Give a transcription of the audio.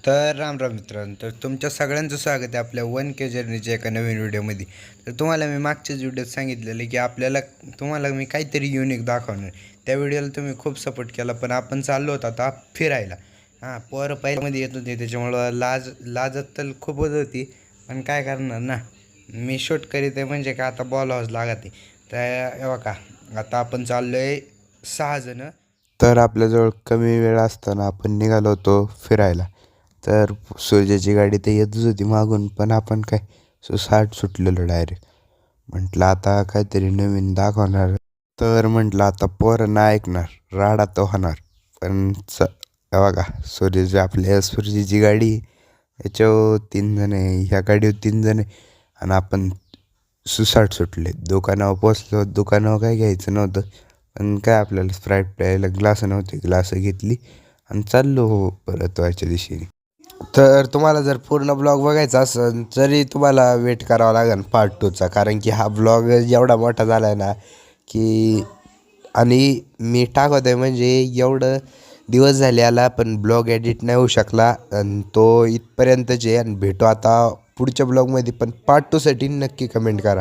तर राम राम मित्रांनो, तर तुमच्या सगळ्यांचं स्वागत आहे आपल्या 1K जर्नीच्या एका नवीन व्हिडिओमध्ये. तर तुम्हाला मी मागच्याच व्हिडिओत सांगितलेलं की तुम्हाला मी काहीतरी युनिक दाखवणार. त्या व्हिडिओला तुम्ही खूप सपोर्ट केला, पण आपण चाललो होतो आता फिरायला. पोरं पहिल्यामध्ये येत होते, त्याच्यामुळं लाजत तर खूप होत होती, पण काय करणार ना. मी शूट करीत आहे म्हणजे का आता बोलावंच लागत आहे. तर हे बघा, आता आपण चाललो आहे 6 जणं. तर आपल्याजवळ कमी वेळ असताना आपण निघालो होतो फिरायला. तर सूर्याची गाडी तर येतच होती मागून, पण आपण काय 60 सुटलेलो डायरेक्ट. म्हटलं आता काहीतरी नवीन दाखवणार. तर म्हटलं आता पोरं नाही ऐकणार, राडा तर होणार. पण हे बघा, सूर्याची गाडी, याच्यावर 3 जण आहे, ह्या गाडीवर 3 जण आहे, आणि आपण 60 सुटले. दुकानावर पोचलो. दुकानावर काय घ्यायचं नव्हतं, पण काय आपल्याला स्प्राईट प्यायला ग्लासं नव्हते, ग्लासं घेतली आणि चाललो परत व्हायच्या दिशेने. तर तुम्हाला जर पूर्ण ब्लॉग बघायचा असेल तरी तुम्हाला वेट करावा लागेल पार्ट 2चा, कारण की हा ब्लॉग एवढा मोठा झाला आहे ना की, आणि मी टाकत आहे म्हणजे एवढं दिवस झाले आला, पण ब्लॉग एडिट नाही होऊ शकला, आणि तो इथपर्यंतच आहे. आणि भेटू आता पुढच्या ब्लॉगमध्ये, पण पार्ट 2साठी नक्की कमेंट करा.